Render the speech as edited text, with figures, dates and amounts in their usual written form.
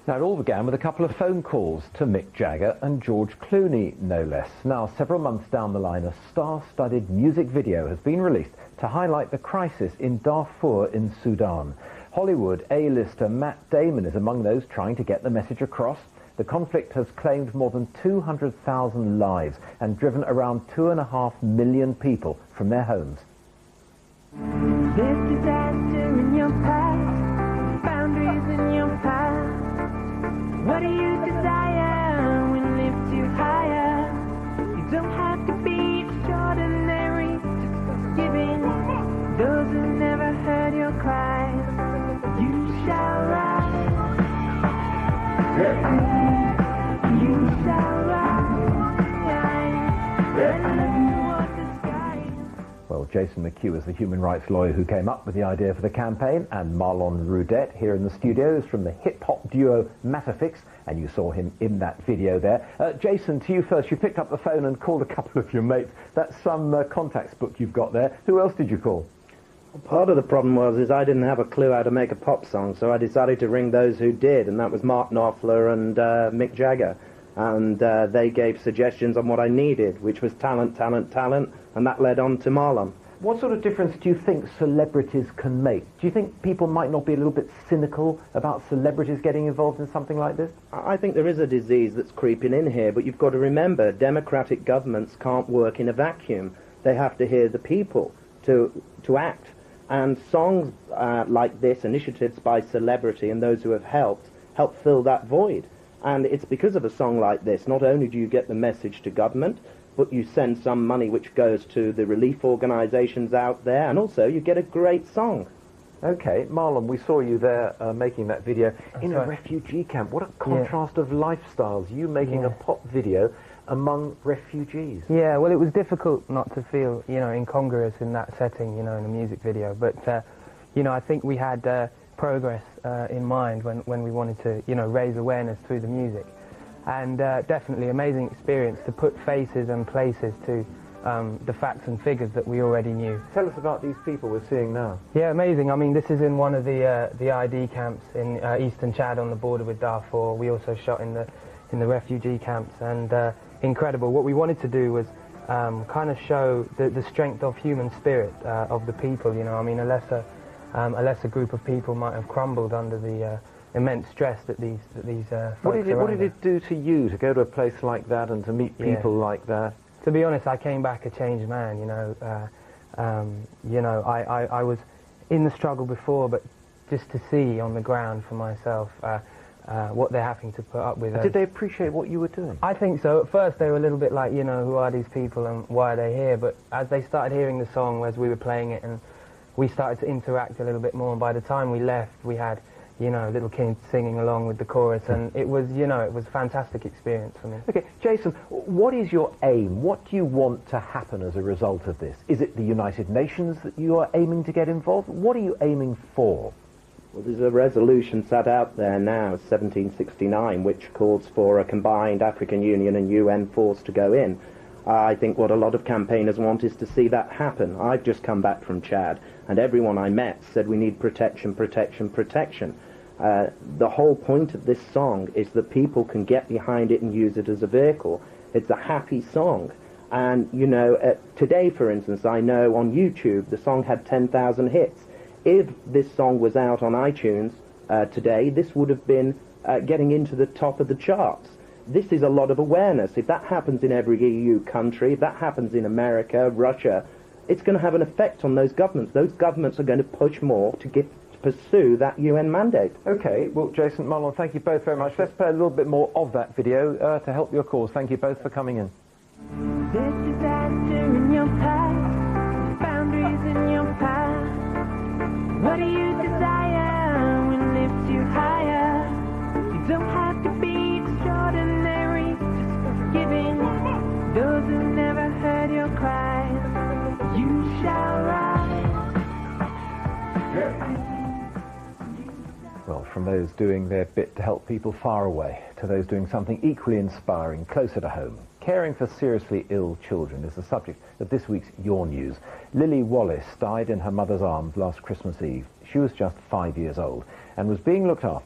Now, it all began with a couple of phone calls to Mick Jagger and George Clooney, no less. Now, several months down the line, a star-studded music video has been released to highlight the crisis in Darfur in Sudan. Hollywood A-lister Matt Damon is among those trying to get the message across. The conflict has claimed more than 200,000 lives and driven around 2.5 million people from their homes. There's disaster in your past, boundaries in your past. What do you desire when lifts you higher? You don't have to be extraordinary, just giving those who never heard your cries. You shall rise. You shall rise. Well, Jason McHugh is the human rights lawyer who came up with the idea for the campaign, and Marlon Rudette here in the studios from the hip-hop duo Mattafix, and you saw him in that video there. Jason, to you first. You picked up the phone and called a couple of your mates. That's some contacts book you've got there. Who else did you call? Part of the problem was I didn't have a clue how to make a pop song, so I decided to ring those who did, and that was Mark Knopfler and Mick Jagger. And they gave suggestions on what I needed, which was talent, and that led on to Marlon. What sort of difference do you think celebrities can make? Do you think people might not be a little bit cynical about celebrities getting involved in something like this? I think there is a disease that's creeping in here, but you've got to remember, democratic governments can't work in a vacuum. They have to hear the people to act. And songs like this, initiatives by celebrity and those who have help fill that void. And it's because of a song like this, not only do you get the message to government, but you send some money which goes to the relief organisations out there, and also you get a great song. Okay, Marlon, we saw you there making that video in a refugee camp. What a contrast of lifestyles, you making a pop video among refugees. Yeah, well, it was difficult not to feel, incongruous in that setting, in a music video. But, I think we had progress in mind when we wanted to, raise awareness through the music. And definitely amazing experience to put faces and places to the facts and figures that we already knew. Tell us about these people we're seeing now. Yeah, amazing. I mean, this is in one of the ID camps in eastern Chad on the border with Darfur. We also shot in the refugee camps, and incredible. What we wanted to do was kind of show the strength of human spirit of the people. I mean, a lesser group of people might have crumbled under the immense stress that these folks are What did it do to you to go to a place like that and to meet people like that? To be honest, I came back a changed man. I was in the struggle before, but just to see on the ground for myself what they're having to put up with. Did they appreciate what you were doing? I think so. At first they were a little bit like, who are these people and why are they here? But as they started hearing the song as we were playing it, and we started to interact a little bit more, and by the time we left we had little kids singing along with the chorus, and it was a fantastic experience for me. Okay, Jason, what is your aim? What do you want to happen as a result of this? Is it the United Nations that you are aiming to get involved? What are you aiming for? Well, there's a resolution set out there now, 1769, which calls for a combined African Union and UN force to go in. I think what a lot of campaigners want is to see that happen. I've just come back from Chad, and everyone I met said we need protection, protection, protection. The whole point of this song is that people can get behind it and use it as a vehicle. It's a happy song. And, today, for instance, I know on YouTube the song had 10,000 hits. If this song was out on iTunes today, this would have been getting into the top of the charts. This is a lot of awareness. If that happens in every EU country, if that happens in America, Russia, it's going to have an effect on those governments. Those governments are going to push more to pursue that UN mandate. Okay, well, Jason, Marlon, thank you both very much. Let's play a little bit more of that video to help your cause. Thank you both for coming in. There's disaster in your past, boundaries in your past. What do you desire when lifts you higher? You don't have to be extraordinary, just giving those who never heard your cries. You shall rise. Well, from those doing their bit to help people far away to those doing something equally inspiring closer to home. Caring for seriously ill children is the subject of this week's Your News. Lily Wallace died in her mother's arms last Christmas Eve. She was just 5 years old and was being looked after